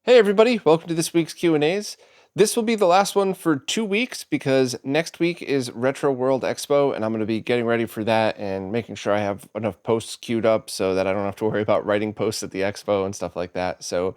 Hey everybody, welcome to this week's Q&As. This will be the last one for 2 weeks because next week is Retro World Expo and I'm going to be getting ready for that and making sure I have enough posts queued up so that I don't have to worry about writing posts at the expo and stuff like that. So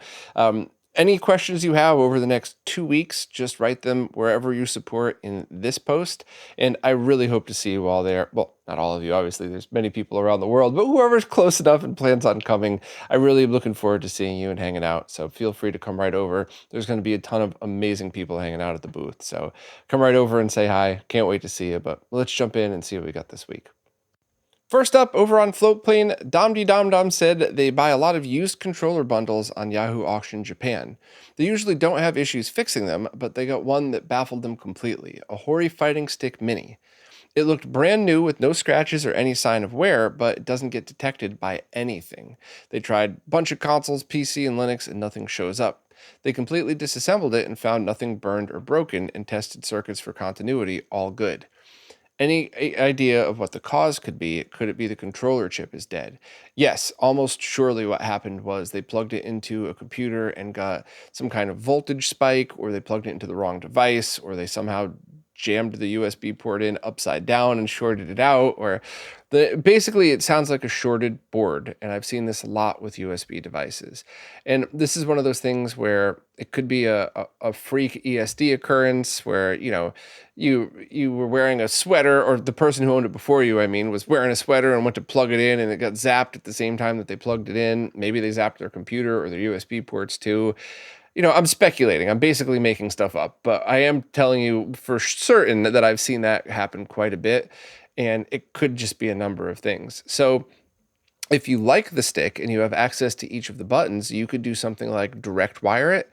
any questions you have over the next 2 weeks, just write them wherever you support in this post. And I really hope to see you all there. Well, not all of you, obviously. There's many people around the world, but whoever's close enough and plans on coming, I really am looking forward to seeing you and hanging out. So feel free to come right over. There's going to be a ton of amazing people hanging out at the booth. So come right over and say hi. Can't wait to see you, but let's jump in and see what we got this week. First up, over on Floatplane, Dom said they buy a lot of used controller bundles on Yahoo Auction Japan. They usually don't have issues fixing them, but they got one that baffled them completely, a Hori Fighting Stick Mini. It looked brand new with no scratches or any sign of wear, but it doesn't get detected by anything. They tried a bunch of consoles, PC, and Linux, and nothing shows up. They completely disassembled it and found nothing burned or broken and tested circuits for continuity, all good. Any idea of what the cause could be? Could it be the controller chip is dead? Yes, almost surely what happened was they plugged it into a computer and got some kind of voltage spike, or they plugged it into the wrong device, or they somehow jammed the USB port in upside down and shorted it out, or basically it sounds like a shorted board, and I've seen this a lot with USB devices. And this is one of those things where it could be a freak ESD occurrence where, you were wearing a sweater, or the person who owned it before you, I mean, was wearing a sweater and went to plug it in and it got zapped at the same time that they plugged it in. Maybe they zapped their computer or their USB ports too. I'm speculating. I'm basically making stuff up, but I am telling you for certain that I've seen that happen quite a bit, and it could just be a number of things. So if you like the stick and you have access to each of the buttons, you could do something like direct wire it.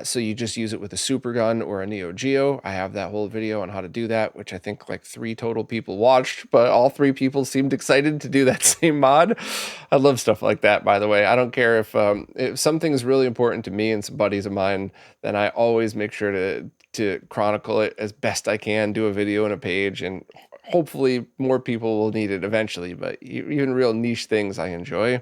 So you just use it with a Super Gun or a Neo Geo. I have that whole video on how to do that, which I think like 3 total people watched, but all 3 people seemed excited to do that same mod. I love stuff like that, by the way. I don't care if something is really important to me and some buddies of mine, then I always make sure to chronicle it as best I can, do a video and a page, and hopefully more people will need it eventually, but even real niche things I enjoy.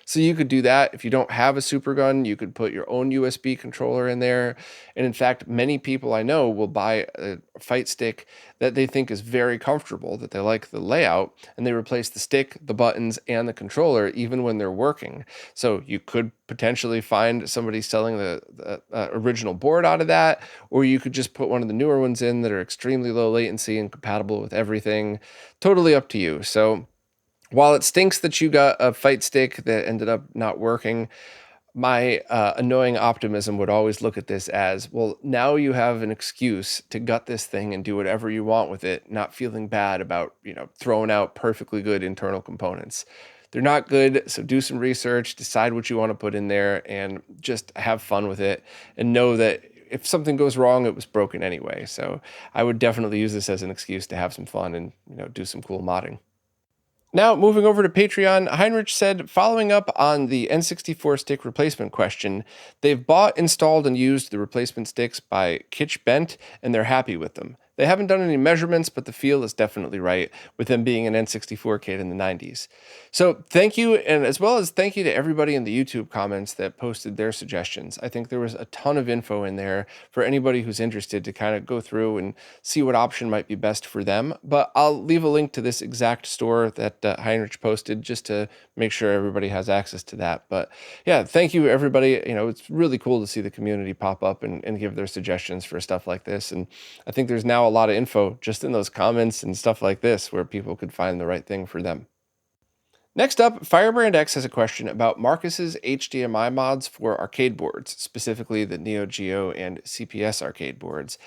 So you could do that. If you don't have a Super Gun, you could put your own USB controller in there. And in fact, many people I know will buy a fight stick that they think is very comfortable, that they like the layout, and they replace the stick, the buttons, and the controller even when they're working. So you could potentially find somebody selling the original board out of that, or you could just put one of the newer ones in that are extremely low latency and compatible with everything. Totally up to you. So while it stinks that you got a fight stick that ended up not working, my annoying optimism would always look at this as, well, now you have an excuse to gut this thing and do whatever you want with it, not feeling bad about, throwing out perfectly good internal components. They're not good, so do some research, decide what you want to put in there, and just have fun with it, and know that if something goes wrong, it was broken anyway. So I would definitely use this as an excuse to have some fun and, do some cool modding. Now, moving over to Patreon, Heinrich said, following up on the N64 stick replacement question, they've bought, installed, and used the replacement sticks by Kitsch Bent, and they're happy with them. They haven't done any measurements, but the feel is definitely right, with them being an N64 kid in the 90s. So thank you, and as well as thank you to everybody in the YouTube comments that posted their suggestions. I think there was a ton of info in there for anybody who's interested to kind of go through and see what option might be best for them. But I'll leave a link to this exact store that Heinrich posted just to make sure everybody has access to that. But yeah, thank you, everybody. It's really cool to see the community pop up and give their suggestions for stuff like this. And I think there's now a lot of info just in those comments and stuff like this where people could find the right thing for them. Next up, Firebrand X has a question about Marcus's HDMI mods for arcade boards, specifically the Neo Geo and CPS arcade boards.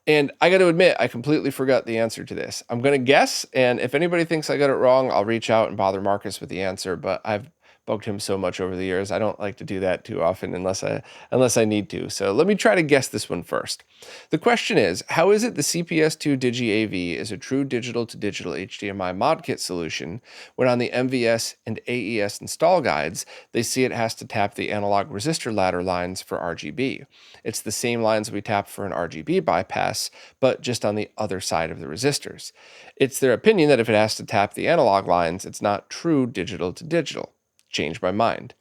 And I got to admit, I completely forgot the answer to this. I'm going to guess, and if anybody thinks I got it wrong, I'll reach out and bother Marcus with the answer, but I've bugged him so much over the years. I don't like to do that too often unless I need to. So let me try to guess this one first. The question is, how is it the CPS2 Digi AV is a true digital to digital HDMI mod kit solution when on the MVS and AES install guides, they see it has to tap the analog resistor ladder lines for RGB. It's the same lines we tap for an RGB bypass, but just on the other side of the resistors. It's their opinion that if it has to tap the analog lines, it's not true digital to digital. Changed my mind.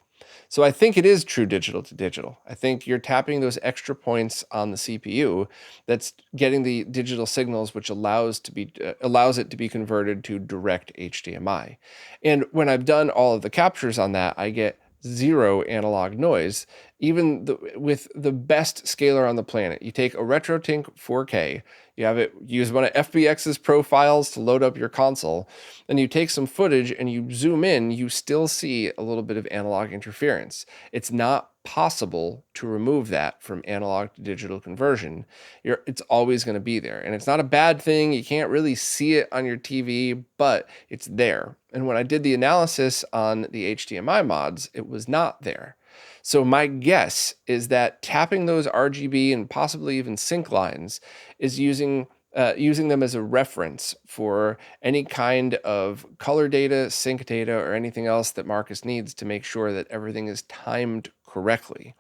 So I think it is true digital to digital. I think you're tapping those extra points on the CPU that's getting the digital signals, which allows it to be converted to direct HDMI. And when I've done all of the captures on that, I get zero analog noise, even with the best scaler on the planet. You take a RetroTink 4K, you have it use one of FBX's profiles to load up your console, and you take some footage and you zoom in, you still see a little bit of analog interference. It's not possible to remove that from analog to digital conversion. It's always going to be there. And it's not a bad thing. You can't really see it on your TV, but it's there. And when I did the analysis on the HDMI mods, it was not there. So my guess is that tapping those RGB and possibly even sync lines is using them as a reference for any kind of color data, sync data, or anything else that Marcus needs to make sure that everything is timed correctly.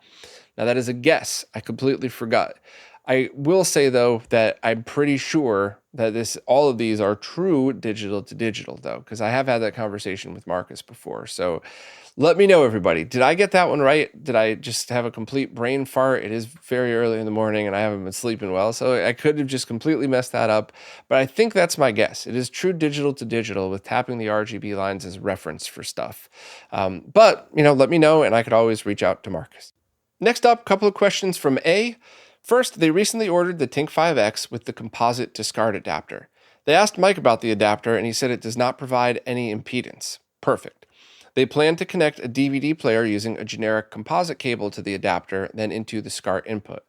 Now that is a guess. I completely forgot. I will say though that I'm pretty sure that all of these are true digital to digital though, because I have had that conversation with Marcus before. So let me know, everybody. Did I get that one right? Did I just have a complete brain fart? It is very early in the morning and I haven't been sleeping well, so I could have just completely messed that up. But I think that's my guess. It is true digital to digital with tapping the RGB lines as reference for stuff. But, let me know and I could always reach out to Marcus. Next up, a couple of questions from A. First, they recently ordered the TINK 5X with the Composite to SCART adapter. They asked Mike about the adapter and he said it does not provide any impedance. Perfect. They plan to connect a DVD player using a generic composite cable to the adapter, then into the SCART input.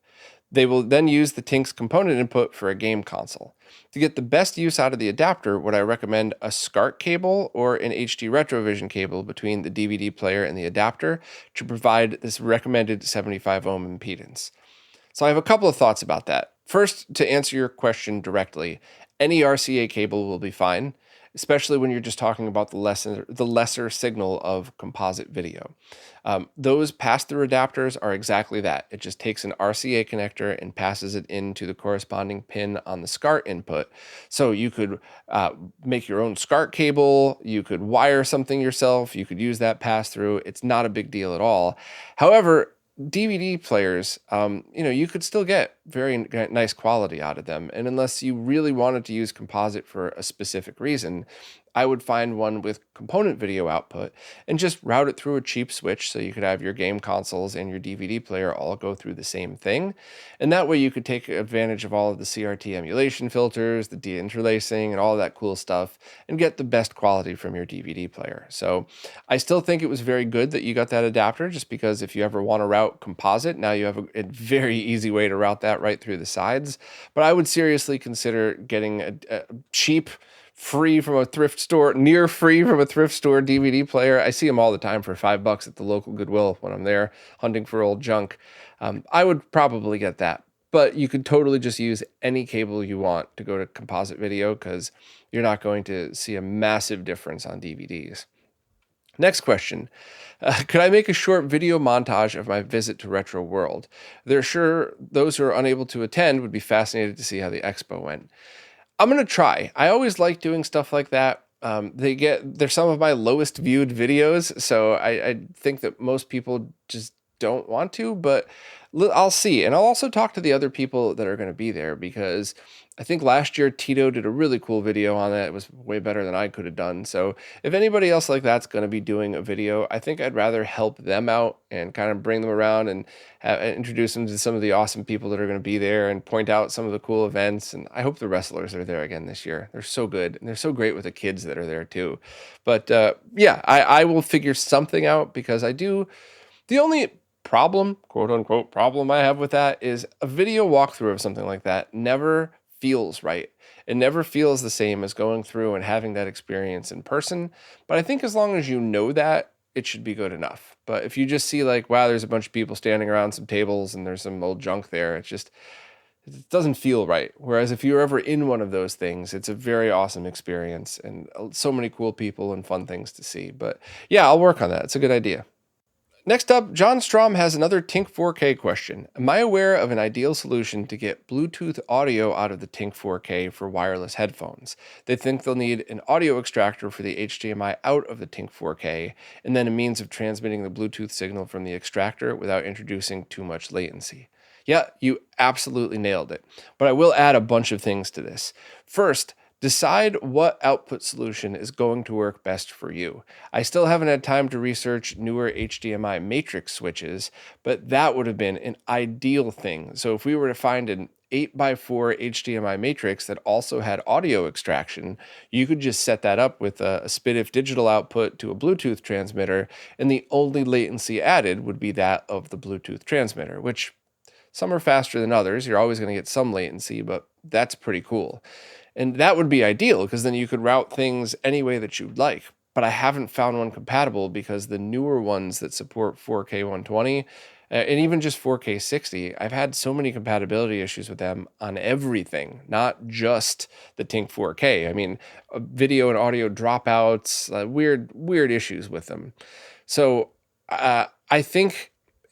They will then use the TINK's component input for a game console. To get the best use out of the adapter, would I recommend a SCART cable or an HD Retrovision cable between the DVD player and the adapter to provide this recommended 75 ohm impedance? So I have a couple of thoughts about that. First, to answer your question directly, any RCA cable will be fine, especially when you're just talking about the lesser signal of composite video. Those pass-through adapters are exactly that. It just takes an RCA connector and passes it into the corresponding pin on the SCART input. So you could make your own SCART cable, you could wire something yourself, you could use that pass-through. It's not a big deal at all. However, DVD players, you could still get very nice quality out of them. And unless you really wanted to use composite for a specific reason, I would find one with component video output and just route it through a cheap switch so you could have your game consoles and your DVD player all go through the same thing. And that way you could take advantage of all of the CRT emulation filters, the deinterlacing, and all of that cool stuff and get the best quality from your DVD player. So I still think it was very good that you got that adapter, just because if you ever want to route composite, now you have a very easy way to route that right through the sides. But I would seriously consider getting a cheap, near free from a thrift store DVD player. I see them all the time for $5 at the local Goodwill when I'm there hunting for old junk. I would probably get that, but you could totally just use any cable you want to go to composite video because you're not going to see a massive difference on DVDs. Next question. Could I make a short video montage of my visit to Retro World? They're sure those who are unable to attend would be fascinated to see how the expo went. I'm going to try. I always like doing stuff like that. They're some of my lowest viewed videos, so I think that most people just don't want to, but I'll see. And I'll also talk to the other people that are going to be there, because I think last year Tito did a really cool video on that. It was way better than I could have done. So if anybody else like that's going to be doing a video, I think I'd rather help them out and kind of bring them around and introduce them to some of the awesome people that are going to be there and point out some of the cool events. And I hope the wrestlers are there again this year. They're so good. And they're so great with the kids that are there too. But I will figure something out, because the only problem, quote unquote, problem I have with that is a video walkthrough of something like that never feels right. It never feels the same as going through and having that experience in person. But I think as long as you know that, it should be good enough. But if you just see like, wow, there's a bunch of people standing around some tables and there's some old junk there, it doesn't feel right. Whereas if you're ever in one of those things, it's a very awesome experience and so many cool people and fun things to see. But yeah, I'll work on that. It's a good idea. Next up, John Strom has another TINK 4K question. Am I aware of an ideal solution to get Bluetooth audio out of the TINK 4K for wireless headphones? They think they'll need an audio extractor for the HDMI out of the TINK 4K, and then a means of transmitting the Bluetooth signal from the extractor without introducing too much latency. Yeah, you absolutely nailed it. But I will add a bunch of things to this. First, decide what output solution is going to work best for you. I still haven't had time to research newer HDMI matrix switches, but that would have been an ideal thing. So if we were to find an 8x4 HDMI matrix that also had audio extraction, you could just set that up with a SPDIF digital output to a Bluetooth transmitter, and the only latency added would be that of the Bluetooth transmitter, which some are faster than others. You're always going to get some latency, but that's pretty cool. And that would be ideal because then you could route things any way that you'd like. But I haven't found one compatible because the newer ones that support 4K 120 and even just 4K 60, I've had so many compatibility issues with them on everything, not just the TINK 4K. I mean, video and audio dropouts, weird issues with them. So I think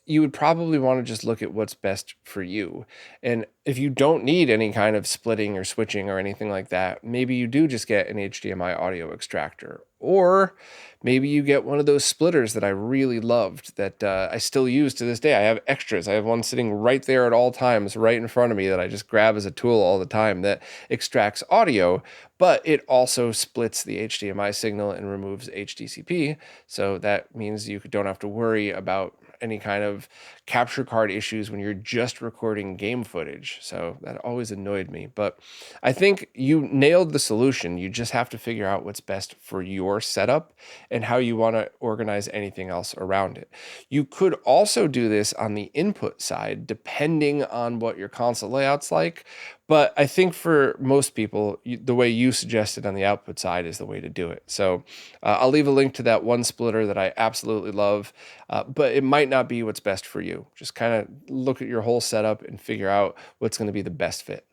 you would probably want to just look at what's best for you. And if you don't need any kind of splitting or switching or anything like that, maybe you do just get an HDMI audio extractor. Or maybe you get one of those splitters that I really loved that I still use to this day. I have extras. I have one sitting right there at all times, right in front of me, that I just grab as a tool all the time that extracts audio, but it also splits the HDMI signal and removes HDCP. So that means you don't have to worry about any kind of capture card issues when you're just recording game footage. So that always annoyed me. But I think you nailed the solution. You just have to figure out what's best for your setup and how you want to organize anything else around it. You could also do this on the input side, depending on what your console layout's like. But I think for most people, the way you suggested on the output side is the way to do it. So I'll leave a link to that one splitter that I absolutely love, but it might not be what's best for you. Just kind of look at your whole setup and figure out what's going to be the best fit.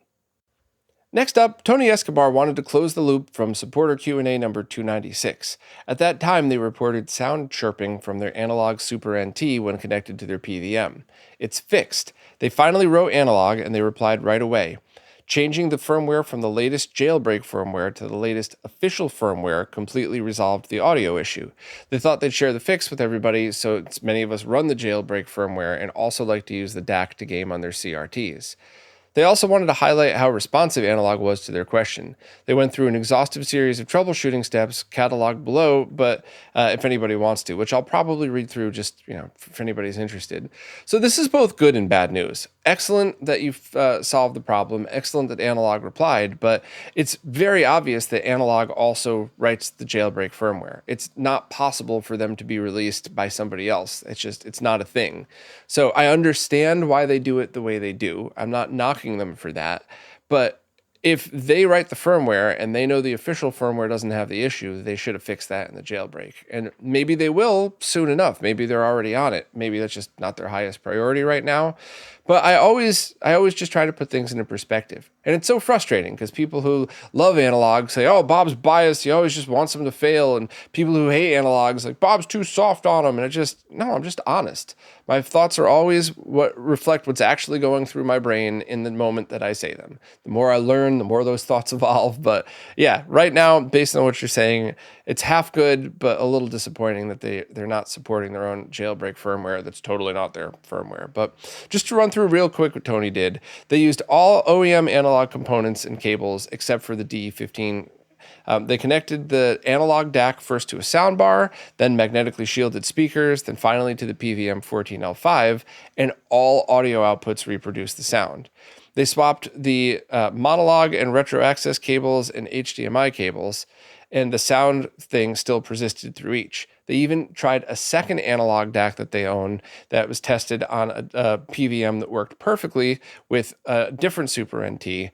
Next up, Tony Escobar wanted to close the loop from supporter Q&A number 296. At that time, they reported sound chirping from their Analogue Super NT when connected to their PVM. It's fixed. They finally wrote Analogue and they replied right away. Changing the firmware from the latest Jailbreak firmware to the latest official firmware completely resolved the audio issue. They thought they'd share the fix with everybody, so many of us run the Jailbreak firmware and also like to use the DAC to game on their CRTs. They also wanted to highlight how responsive Analogue was to their question. They went through an exhaustive series of troubleshooting steps cataloged below, but if anybody wants to, which I'll probably read through just, if anybody's interested. So this is both good and bad news. Excellent that you've solved the problem. Excellent that Analogue replied, but it's very obvious that Analogue also writes the Jailbreak firmware. It's not possible for them to be released by somebody else. It's not a thing. So I understand why they do it the way they do. I'm not knocking them for that, but if they write the firmware and they know the official firmware doesn't have the issue, they should have fixed that in the Jailbreak. And maybe they will soon enough. Maybe they're already on it. Maybe that's just not their highest priority right now. But I always just try to put things into perspective. And it's so frustrating because people who love Analogue say, oh, Bob's biased. He always just wants them to fail. And people who hate Analogues like, Bob's too soft on them. And no, I'm just honest. My thoughts are always what reflect what's actually going through my brain in the moment that I say them. The more I learn, the more those thoughts evolve. But yeah, right now, based on what you're saying, it's half good, but a little disappointing that they're not supporting their own Jailbreak firmware that's totally not their firmware. But just to run through real quick what Tony did, they used all OEM Analogue components and cables except for the DE15. They connected the Analogue DAC first to a soundbar, then magnetically shielded speakers, then finally to the PVM 14L5, and all audio outputs reproduced the sound. They swapped the monologue and retro access cables and HDMI cables, and the sound thing still persisted through each. They even tried a second Analogue DAC that they own that was tested on a PVM that worked perfectly with a different Super NT.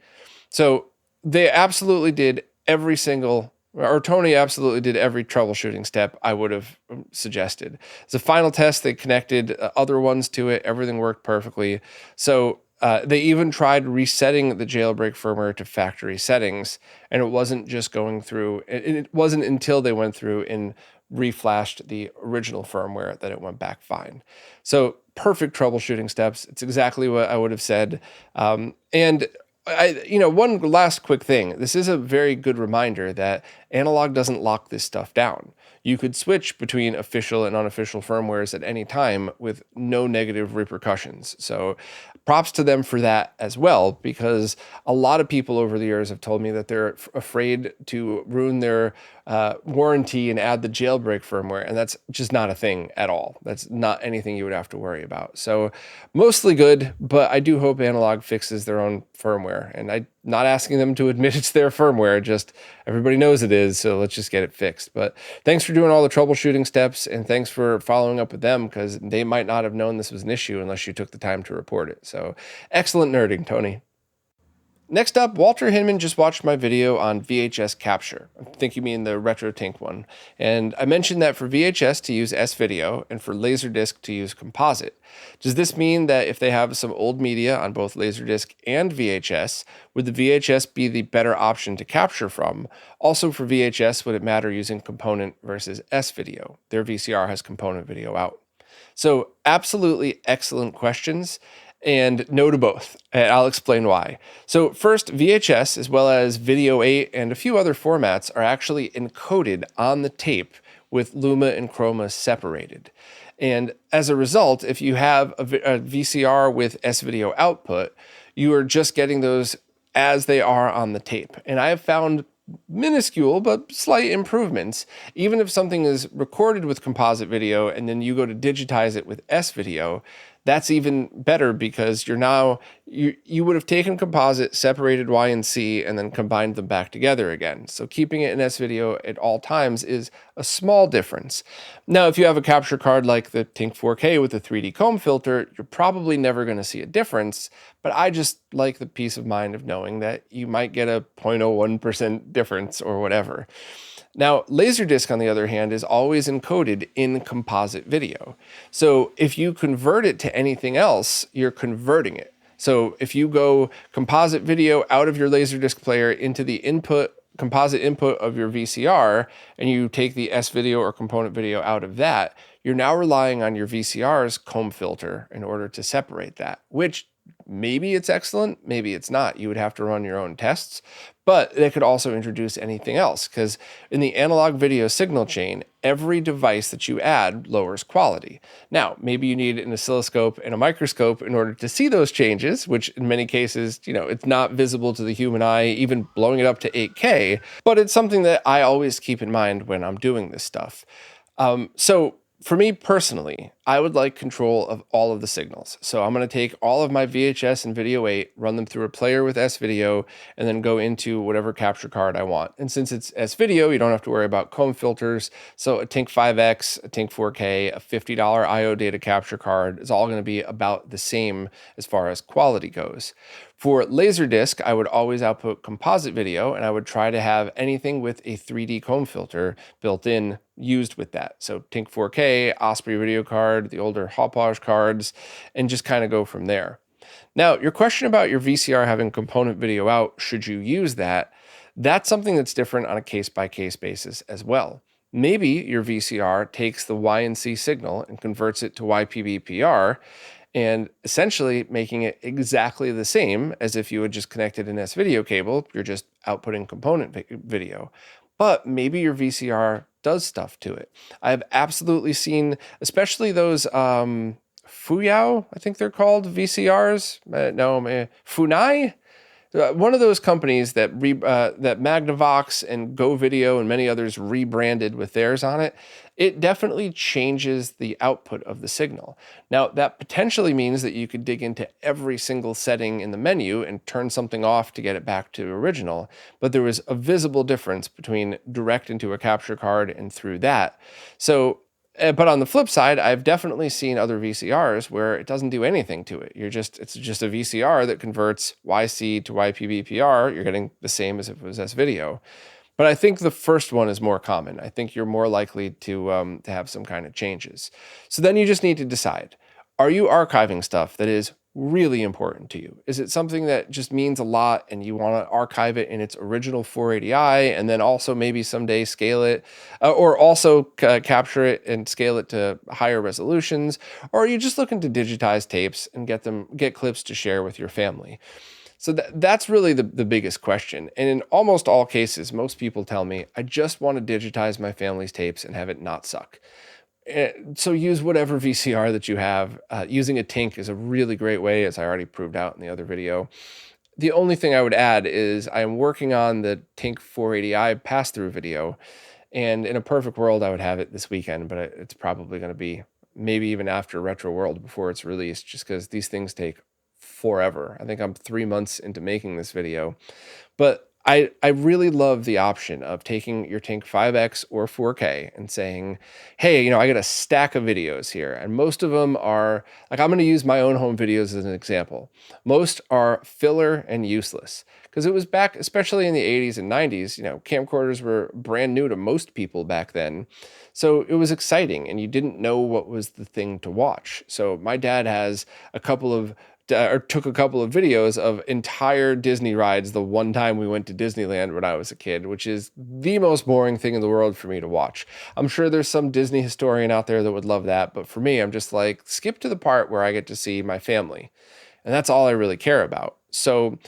So they absolutely did Tony absolutely did every troubleshooting step I would have suggested. As a final test, they connected other ones to it. Everything worked perfectly. So they even tried resetting the Jailbreak firmware to factory settings, and it wasn't just going through. It wasn't until they went through and reflashed the original firmware, that it went back fine. So perfect troubleshooting steps. It's exactly what I would have said. And one last quick thing. This is a very good reminder that Analogue doesn't lock this stuff down. You could switch between official and unofficial firmwares at any time with no negative repercussions. So props to them for that as well, because a lot of people over the years have told me that they're afraid to ruin their warranty and add the jailbreak firmware, and that's just not a thing at all. That's not anything you would have to worry about. So mostly good, but I do hope Analogue fixes their own firmware, and I'm not asking them to admit it's their firmware, just everybody knows it is, so let's just get it fixed. But thanks for doing all the troubleshooting steps, and thanks for following up with them, because they might not have known this was an issue unless you took the time to report it. So excellent nerding, Tony. Next up, Walter Hinman just watched my video on VHS Capture. I think you mean the retro TINK one. And I mentioned that for VHS to use S-Video and for Laserdisc to use Composite. Does this mean that if they have some old media on both Laserdisc and VHS, would the VHS be the better option to capture from? Also for VHS, would it matter using component versus S-Video? Their VCR has component video out. So absolutely excellent questions. And no to both, and I'll explain why. So first, VHS, as well as Video 8 and a few other formats, are actually encoded on the tape with Luma and Chroma separated. And as a result, if you have a VCR with S-Video output, you are just getting those as they are on the tape. And I have found minuscule but slight improvements. Even if something is recorded with composite video and then you go to digitize it with S-Video, that's even better, because you're now, you would have taken composite, separated Y and C, and then combined them back together again. So keeping it in S-Video at all times is a small difference. Now, if you have a capture card like the TINK 4K with the 3D comb filter, you're probably never going to see a difference, but I just like the peace of mind of knowing that you might get a 0.01% difference or whatever. Now, Laserdisc, on the other hand, is always encoded in composite video. So if you convert it to anything else, you're converting it. So if you go composite video out of your Laserdisc player into the composite input of your VCR, and you take the S-Video or component video out of that, you're now relying on your VCR's comb filter in order to separate that, which maybe it's excellent, maybe it's not. You would have to run your own tests, but they could also introduce anything else, because in the analog video signal chain, every device that you add lowers quality. Now, maybe you need an oscilloscope and a microscope in order to see those changes, which in many cases, it's not visible to the human eye, even blowing it up to 8K, but it's something that I always keep in mind when I'm doing this stuff. So for me personally, I would like control of all of the signals. So I'm going to take all of my VHS and Video 8, run them through a player with S-Video, and then go into whatever capture card I want. And since it's S-Video, you don't have to worry about comb filters. So a TINK 5X, a TINK 4K, a $50 IO data capture card is all going to be about the same as far as quality goes. For Laserdisc, I would always output composite video, and I would try to have anything with a 3D comb filter built in used with that. So TINK 4K, Osprey video card, the older Hauppauge cards, and just kind of go from there. Now, your question about your VCR having component video out, should you use that? That's something that's different on a case-by-case basis as well. Maybe your VCR takes the Y and C signal and converts it to YPB-PR, and essentially making it exactly the same as if you had just connected an S-Video cable. You're just outputting component video. But maybe your VCR does stuff to it. I've absolutely seen, especially those Fuyao, I think they're called, VCRs. Funai? One of those companies that that Magnavox and Go Video and many others rebranded with theirs on it, it definitely changes the output of the signal. Now, that potentially means that you could dig into every single setting in the menu and turn something off to get it back to original, but there was a visible difference between direct into a capture card and through that. So, but on the flip side, I've definitely seen other VCRs where it doesn't do anything to it. It's just a VCR that converts YC to YPB-PR. You're getting the same as if it was S-Video. But I think the first one is more common. I think you're more likely to have some kind of changes. So then you just need to decide, are you archiving stuff that is really important to you? Is it something that just means a lot and you want to archive it in its original 480i and then also maybe someday scale it or also capture it and scale it to higher resolutions? Or are you just looking to digitize tapes and get clips to share with your family? So that's really the biggest question. And in almost all cases, most people tell me, I just want to digitize my family's tapes and have it not suck. So use whatever VCR that you have. Using a TINK is a really great way, as I already proved out in the other video. The only thing I would add is I'm working on the TINK 480i pass-through video. And in a perfect world, I would have it this weekend, but it's probably going to be maybe even after Retro World before it's released, just because these things take forever. I think I'm 3 months into making this video, but I really love the option of taking your TINK 5X or 4K and saying, hey, I got a stack of videos here. And most of them are, like, I'm going to use my own home videos as an example. Most are filler and useless because it was back, especially in the 80s and 90s, camcorders were brand new to most people back then. So it was exciting and you didn't know what was the thing to watch. So my dad has took a couple of videos of entire Disney rides the one time we went to Disneyland when I was a kid, which is the most boring thing in the world for me to watch. I'm sure there's some Disney historian out there that would love that, but for me, I'm just like, skip to the part where I get to see my family. And that's all I really care about. So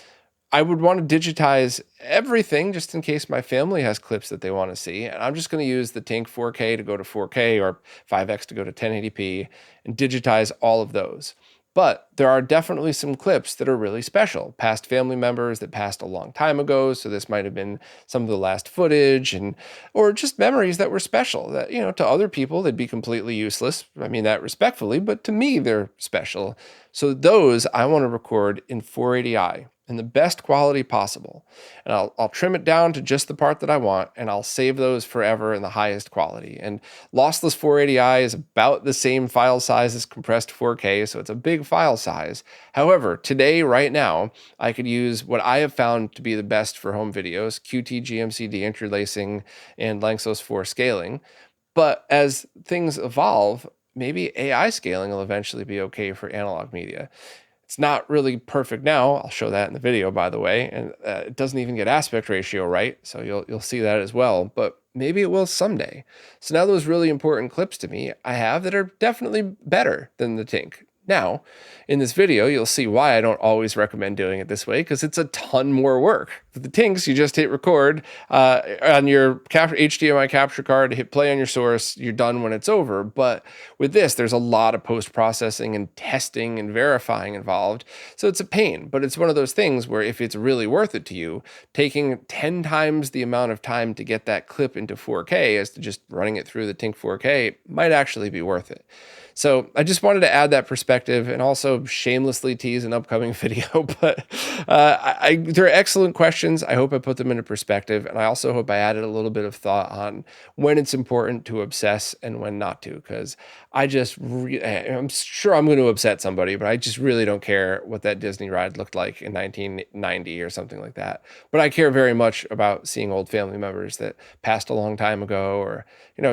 I would want to digitize everything just in case my family has clips that they want to see. And I'm just going to use the TINK 4K to go to 4K or 5X to go to 1080p and digitize all of those. But there are definitely some clips that are really special, past family members that passed a long time ago. So this might have been some of the last footage or just memories that were special that, to other people, they'd be completely useless. I mean that respectfully, but to me, they're special. So those I want to record in 480i. In the best quality possible. And I'll trim it down to just the part that I want, and I'll save those forever in the highest quality. And lossless 480i is about the same file size as compressed 4K, so it's a big file size. However, today, right now, I could use what I have found to be the best for home videos, QT GMC deinterlacing and Lanczos 4 scaling. But as things evolve, maybe AI scaling will eventually be okay for analog media. It's not really perfect now. I'll show that in the video, by the way. And it doesn't even get aspect ratio right. So you'll see that as well. But maybe it will someday. So now those really important clips to me I have that are definitely better than the TINK. Now, in this video, you'll see why I don't always recommend doing it this way, because it's a ton more work. With the TINKs, you just hit record on your HDMI capture card, hit play on your source, you're done when it's over. But with this, there's a lot of post-processing and testing and verifying involved. So it's a pain, but it's one of those things where if it's really worth it to you, taking 10 times the amount of time to get that clip into 4K as to just running it through the TINK 4K might actually be worth it. So I just wanted to add that perspective and also shamelessly tease an upcoming video. But they're excellent questions. I hope I put them into perspective. And I also hope I added a little bit of thought on when it's important to obsess and when not to. Because I'm sure I'm going to upset somebody, but I just really don't care what that Disney ride looked like in 1990 or something like that. But I care very much about seeing old family members that passed a long time ago, or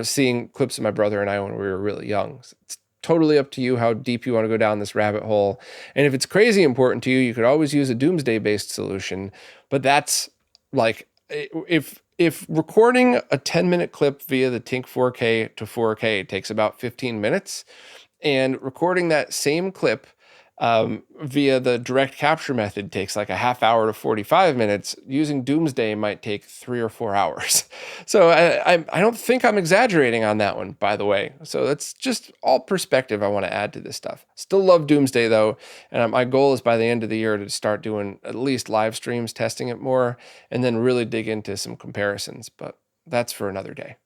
seeing clips of my brother and I when we were really young. It's totally up to you how deep you want to go down this rabbit hole. And if it's crazy important to you, you could always use a doomsday-based solution. But that's like, if recording a 10-minute clip via the TINK 4K to 4K takes about 15 minutes, and recording that same clip via the direct capture method takes like a half hour to 45 minutes, using Doomsday might take 3 or 4 hours. So I don't think I'm exaggerating on that one, by the way. So that's just all perspective I want to add to this stuff. Still love Doomsday though. And my goal is by the end of the year to start doing at least live streams, testing it more, and then really dig into some comparisons. But that's for another day.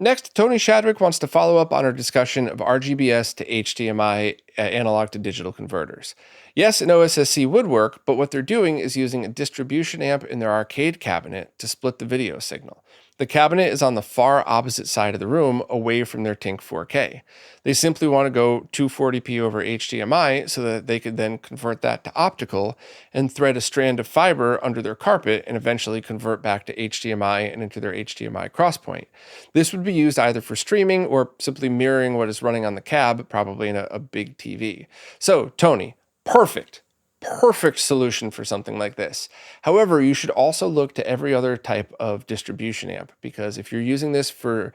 Next, Tony Shadrick wants to follow up on our discussion of RGBS to HDMI analog to digital converters. Yes, an OSSC would work, but what they're doing is using a distribution amp in their arcade cabinet to split the video signal. The cabinet is on the far opposite side of the room, away from their TINK 4K. They simply want to go 240p over HDMI so that they could then convert that to optical and thread a strand of fiber under their carpet and eventually convert back to HDMI and into their HDMI crosspoint. This would be used either for streaming or simply mirroring what is running on the cab, probably in a big TV. So, Tony, Perfect. Perfect solution for something like this. However, you should also look to every other type of distribution amp, because if you're using this for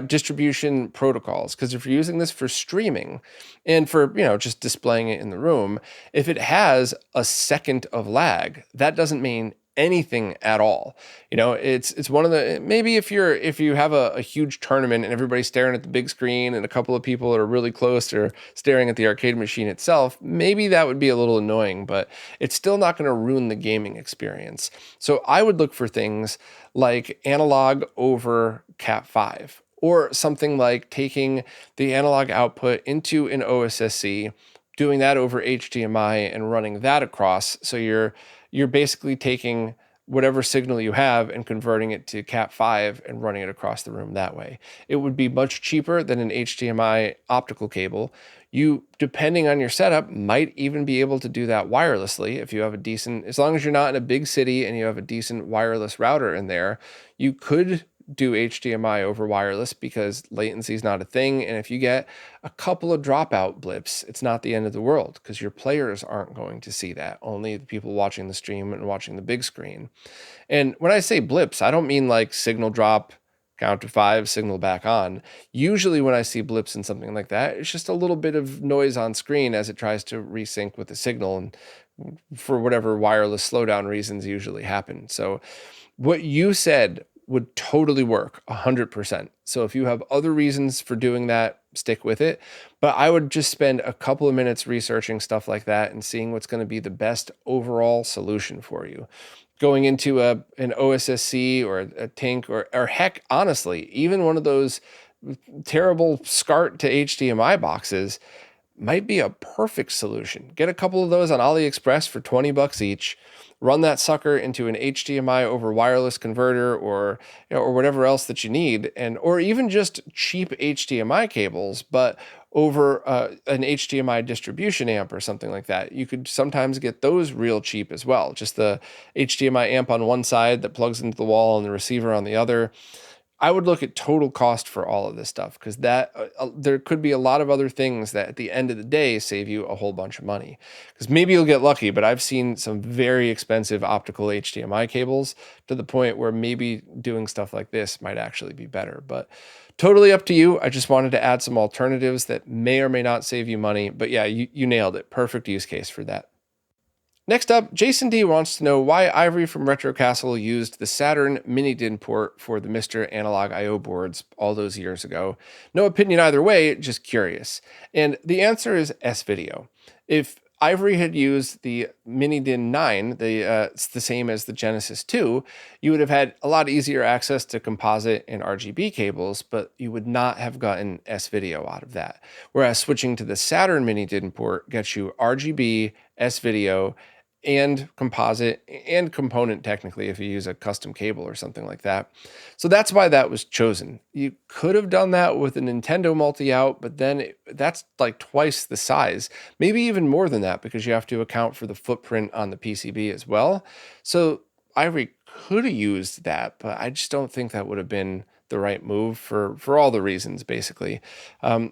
distribution protocols, because if you're using this for streaming and for, just displaying it in the room, if it has a second of lag, that doesn't mean anything at all. It's one of the, maybe if you have a huge tournament and everybody's staring at the big screen and a couple of people that are really close or staring at the arcade machine itself, maybe that would be a little annoying, but it's still not going to ruin the gaming experience. So I would look for things like analog over Cat5, or something like taking the analog output into an OSSC, doing that over HDMI and running that across. So you're basically taking whatever signal you have and converting it to Cat5 and running it across the room that way. It would be much cheaper than an HDMI optical cable. You, depending on your setup, might even be able to do that wirelessly if you have a decent, as long as you're not in a big city and you have a decent wireless router in there, you could do HDMI over wireless because latency is not a thing. And if you get a couple of dropout blips, it's not the end of the world because your players aren't going to see that. Only the people watching the stream and watching the big screen. And when I say blips, I don't mean like signal drop, count to 5, signal back on. Usually when I see blips in something like that, it's just a little bit of noise on screen as it tries to resync with the signal, and for whatever wireless slowdown reasons usually happen. So what you said would totally work 100%. So if you have other reasons for doing that, stick with it. But I would just spend a couple of minutes researching stuff like that and seeing what's going to be the best overall solution for you. Going into an OSSC or a TINK or heck, honestly, even one of those terrible SCART to HDMI boxes might be a perfect solution. Get a couple of those on AliExpress for 20 bucks each. Run that sucker into an HDMI over wireless converter, or or whatever else that you need, or even just cheap HDMI cables, but over an HDMI distribution amp or something like that. You could sometimes get those real cheap as well. Just the HDMI amp on one side that plugs into the wall and the receiver on the other. I would look at total cost for all of this stuff, because there could be a lot of other things that at the end of the day save you a whole bunch of money. Because maybe you'll get lucky, but I've seen some very expensive optical HDMI cables to the point where maybe doing stuff like this might actually be better. But totally up to you. I just wanted to add some alternatives that may or may not save you money. But yeah, you nailed it. Perfect use case for that. Next up, Jason D wants to know why Ivory from Retro Castle used the Saturn mini DIN port for the Mr. Analog I/O boards all those years ago. No opinion either way, just curious. And the answer is S-Video. If Ivory had used the mini DIN 9, it's the same as the Genesis 2, you would have had a lot easier access to composite and RGB cables, but you would not have gotten S-Video out of that. Whereas switching to the Saturn mini DIN port gets you RGB, S-Video, and composite and component, technically, if you use a custom cable or something like that. So that's why that was chosen. You could have done that with a Nintendo multi-out, but then that's like twice the size, maybe even more than that, because you have to account for the footprint on the PCB as well. So Ivory could have used that, but I just don't think that would have been the right move for all the reasons, basically.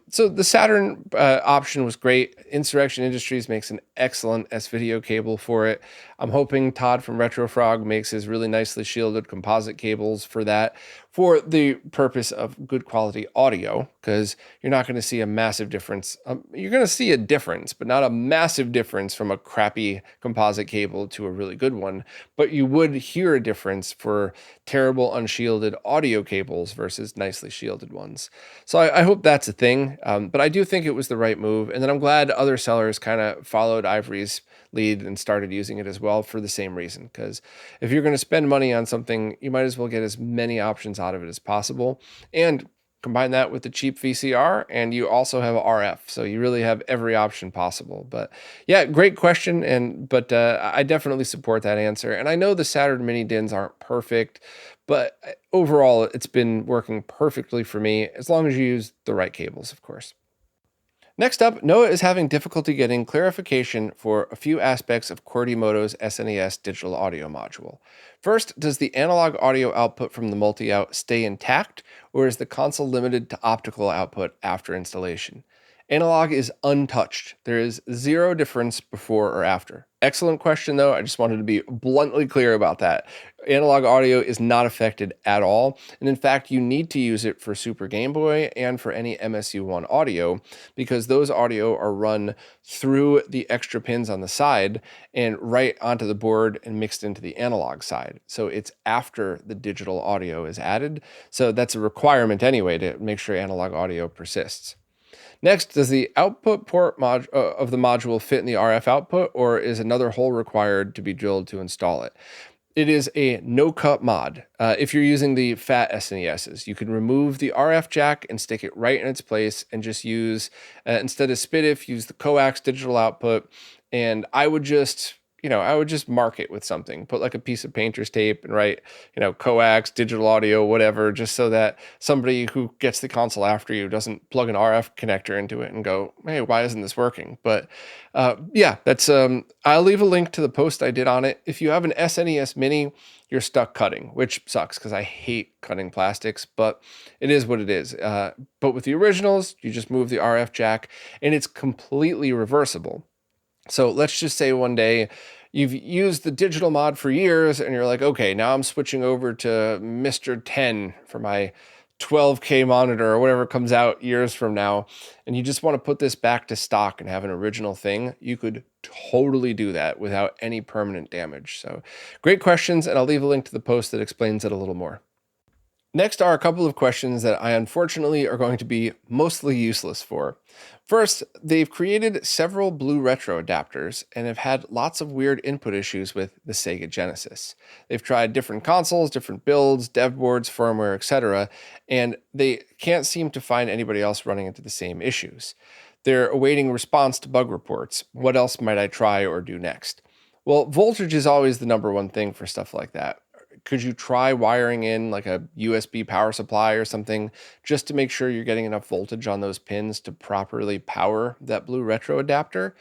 So the Saturn option was great. Insurrection Industries makes an excellent S-Video cable for it. I'm hoping Todd from RetroFrog makes his really nicely shielded composite cables for that, for the purpose of good quality audio, because you're not going to see a massive difference. You're going to see a difference, but not a massive difference from a crappy composite cable to a really good one. But you would hear a difference for terrible unshielded audio cables versus nicely shielded ones. So I hope that's a thing. But I do think it was the right move. And then I'm glad other sellers kind of followed Ivory's lead and started using it as well for the same reason. Because if you're going to spend money on something, you might as well get as many options out of it as possible. And combine that with the cheap VCR, and you also have RF. So you really have every option possible. But yeah, great question. But I definitely support that answer. And I know the Saturn mini DINs aren't perfect, but overall, it's been working perfectly for me, as long as you use the right cables, of course. Next up, Noah is having difficulty getting clarification for a few aspects of Qwertymoto's SNES digital audio module. First, does the analog audio output from the multi-out stay intact, or is the console limited to optical output after installation? Analog is untouched. There is zero difference before or after. Excellent question, though. I just wanted to be bluntly clear about that. Analog audio is not affected at all. And in fact, you need to use it for Super Game Boy and for any MSU1 audio because those audio are run through the extra pins on the side and right onto the board and mixed into the analog side. So it's after the digital audio is added. So that's a requirement anyway to make sure analog audio persists. Next, does the output port of the module fit in the RF output, or is another hole required to be drilled to install it? It is a no-cut mod. If you're using the fat SNESs, you can remove the RF jack and stick it right in its place and just use, instead of SPDIF, use the coax digital output. And I would just mark it with something, put like a piece of painter's tape and write, coax, digital audio, whatever, just so that somebody who gets the console after you doesn't plug an RF connector into it and go, hey, why isn't this working? But yeah, that's, I'll leave a link to the post I did on it. If you have an SNES Mini, you're stuck cutting, which sucks because I hate cutting plastics, but it is what it is. But with the originals, you just move the RF jack and it's completely reversible. So let's just say one day you've used the digital mod for years and you're like, okay, now I'm switching over to Mr. 10 for my 12K monitor or whatever comes out years from now. And you just want to put this back to stock and have an original thing. You could totally do that without any permanent damage. So great questions. And I'll leave a link to the post that explains it a little more. Next are a couple of questions that I unfortunately are going to be mostly useless for. First, they've created several BlueRetro adapters and have had lots of weird input issues with the Sega Genesis. They've tried different consoles, different builds, dev boards, firmware, etc., and they can't seem to find anybody else running into the same issues. They're awaiting response to bug reports. What else might I try or do next? Well, voltage is always the number one thing for stuff like that. Could you try wiring in like a USB power supply or something just to make sure you're getting enough voltage on those pins to properly power that BlueRetro adapter?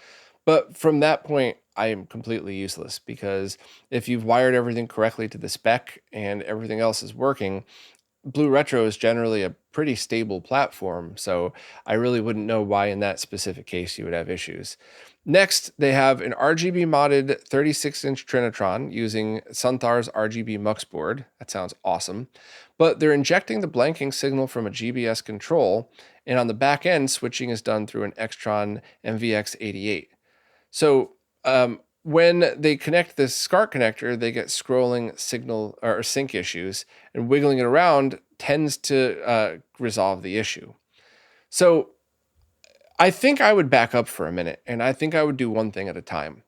But from that point, I am completely useless because if you've wired everything correctly to the spec and everything else is working, BlueRetro is generally a pretty stable platform, so I really wouldn't know why in that specific case you would have issues. Next, they have an RGB modded 36-inch Trinitron using Sunthar's RGB Mux board. That sounds awesome. But they're injecting the blanking signal from a GBS control, and on the back end, switching is done through an Extron MVX88. So when they connect this SCART connector, they get scrolling signal or sync issues, and wiggling it around tends to resolve the issue. So I think I would back up for a minute, and I think I would do one thing at a time.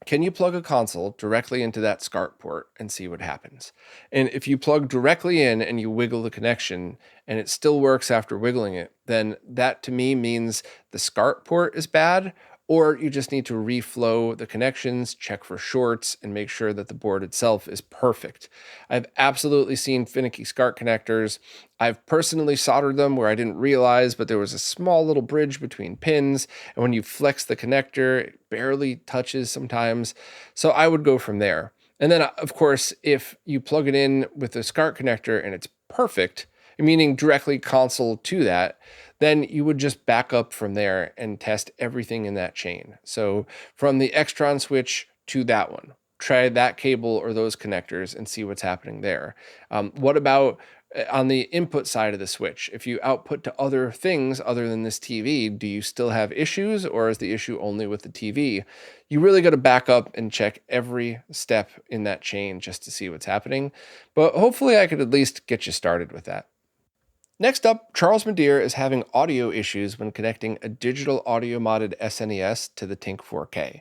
Can you plug a console directly into that SCART port and see what happens? And if you plug directly in and you wiggle the connection and it still works after wiggling it, then that to me means the SCART port is bad, or you just need to reflow the connections, check for shorts, and make sure that the board itself is perfect. I've absolutely seen finicky SCART connectors. I've personally soldered them where I didn't realize, but there was a small little bridge between pins, and when you flex the connector, it barely touches sometimes. So I would go from there. And then, of course, if you plug it in with the SCART connector and it's perfect, meaning directly console to that, then you would just back up from there and test everything in that chain. So from the Extron switch to that one, try that cable or those connectors and see what's happening there. What about on the input side of the switch? If you output to other things other than this TV, do you still have issues, or is the issue only with the TV? You really got to back up and check every step in that chain just to see what's happening. But hopefully I could at least get you started with that. Next up, Charles Madeir is having audio issues when connecting a digital audio modded SNES to the TINK 4K.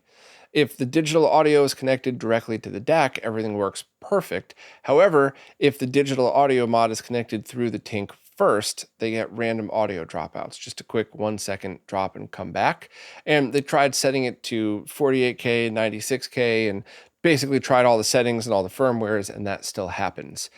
If the digital audio is connected directly to the DAC, everything works perfect. However, if the digital audio mod is connected through the TINK first, they get random audio dropouts, just a quick 1-second drop and come back. And they tried setting it to 48K, 96K, and basically tried all the settings and all the firmwares, and that still happens.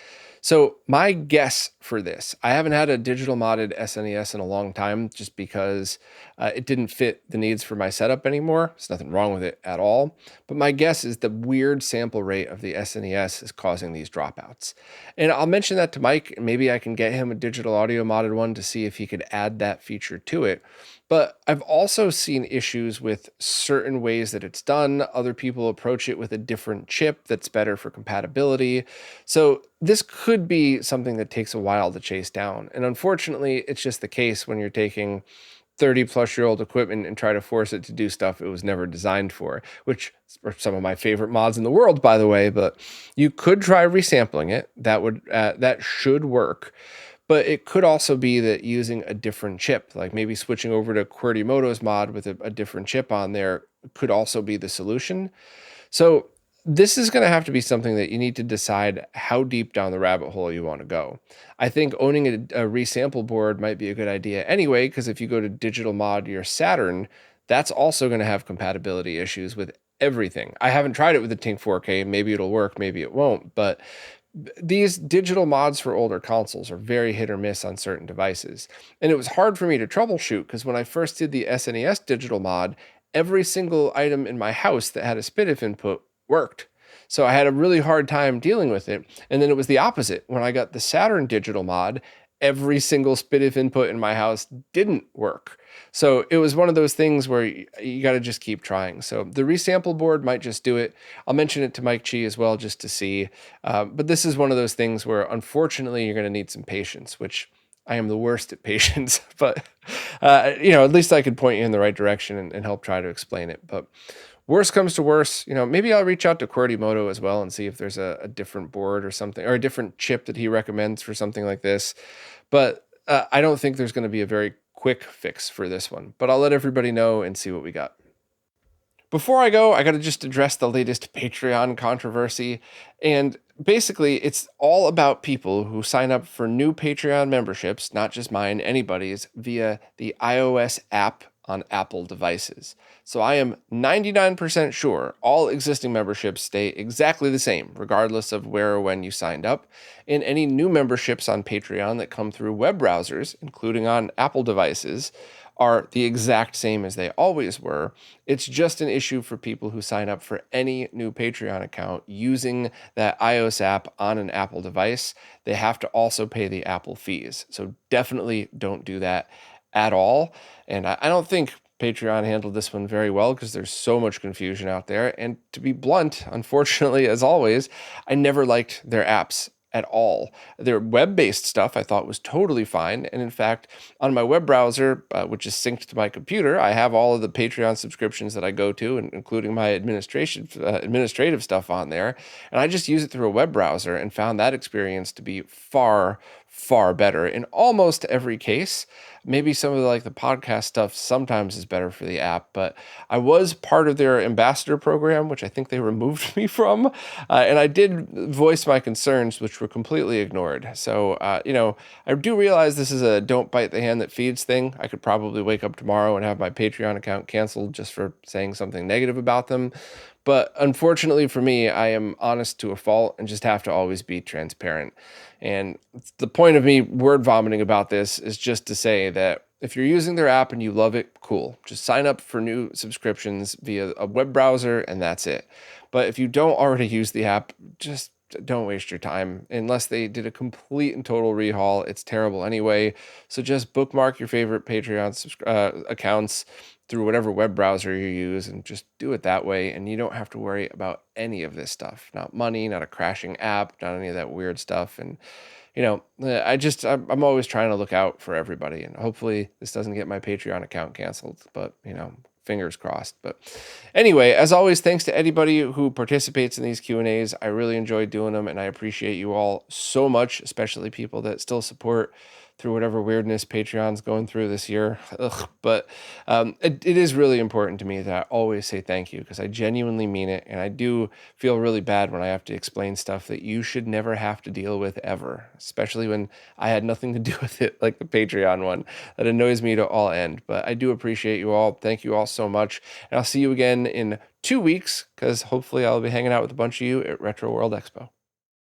So my guess for this, I haven't had a digital modded SNES in a long time just because it didn't fit the needs for my setup anymore. There's nothing wrong with it at all. But my guess is the weird sample rate of the SNES is causing these dropouts. And I'll mention that to Mike. Maybe I can get him a digital audio modded one to see if he could add that feature to it. But I've also seen issues with certain ways that it's done. Other people approach it with a different chip that's better for compatibility. So this could be something that takes a while to chase down. And unfortunately, it's just the case when you're taking 30-plus-year-old equipment and try to force it to do stuff it was never designed for, which are some of my favorite mods in the world, by the way. But you could try resampling it. That should work. But it could also be that using a different chip, like maybe switching over to QWERTYmoto's mod with a different chip on there, could also be the solution. So this is going to have to be something that you need to decide how deep down the rabbit hole you want to go. I think owning a resample board might be a good idea anyway, because if you go to digital mod your Saturn, that's also going to have compatibility issues with everything. I haven't tried it with the TINK 4K. Maybe it'll work, maybe it won't. But these digital mods for older consoles are very hit or miss on certain devices. And it was hard for me to troubleshoot because when I first did the SNES digital mod, every single item in my house that had a SPDIF input worked. So I had a really hard time dealing with it. And then it was the opposite. When I got the Saturn digital mod, every single SPDIF input in my house didn't work. So it was one of those things where you got to just keep trying. So the resample board might just do it. I'll mention it to Mike Chi as well, just to see. But this is one of those things where, unfortunately, you're going to need some patience, which I am the worst at patience. But, at least I could point you in the right direction and help try to explain it. But worst comes to worst, maybe I'll reach out to QWERTYmoto as well and see if there's a different board or something, or a different chip that he recommends for something like this. But I don't think there's going to be a very quick fix for this one, but I'll let everybody know and see what we got. Before I go, I got to just address the latest Patreon controversy. And basically, it's all about people who sign up for new Patreon memberships, not just mine, anybody's, via the iOS app on Apple devices. So I am 99% sure all existing memberships stay exactly the same, regardless of where or when you signed up. And any new memberships on Patreon that come through web browsers, including on Apple devices, are the exact same as they always were. It's just an issue for people who sign up for any new Patreon account using that iOS app on an Apple device. They have to also pay the Apple fees. So definitely don't do that at all. And I don't think Patreon handled this one very well because there's so much confusion out there. And to be blunt, unfortunately, as always, I never liked their apps at all. Their web-based stuff I thought was totally fine. And in fact, on my web browser, which is synced to my computer, I have all of the Patreon subscriptions that I go to, including my administrative stuff on there. And I just use it through a web browser and found that experience to be far, far better in almost every case. Maybe some of the podcast stuff sometimes is better for the app, but I was part of their ambassador program, which I think they removed me from. And I did voice my concerns, which were completely ignored. So, I do realize this is a don't bite the hand that feeds thing. I could probably wake up tomorrow and have my Patreon account canceled just for saying something negative about them. But unfortunately for me, I am honest to a fault and just have to always be transparent. And the point of me word vomiting about this is just to say that if you're using their app and you love it, cool. Just sign up for new subscriptions via a web browser and that's it. But if you don't already use the app, just don't waste your time. Unless they did a complete and total rehaul, it's terrible anyway. So just bookmark your favorite Patreon accounts through whatever web browser you use and just do it that way. And you don't have to worry about any of this stuff. Not money, not a crashing app, not any of that weird stuff. And, I'm always trying to look out for everybody. And hopefully this doesn't get my Patreon account canceled. But, fingers crossed. But anyway, as always, thanks to anybody who participates in these Q&As. I really enjoy doing them, and I appreciate you all so much, especially people that still support through whatever weirdness Patreon's going through this year. But it is really important to me that I always say thank you because I genuinely mean it, and I do feel really bad when I have to explain stuff that you should never have to deal with ever, especially when I had nothing to do with it, like the Patreon one. That annoys me to all end, but I do appreciate you all. Thank you all so much, and I'll see you again in 2 weeks because hopefully I'll be hanging out with a bunch of you at Retro World Expo.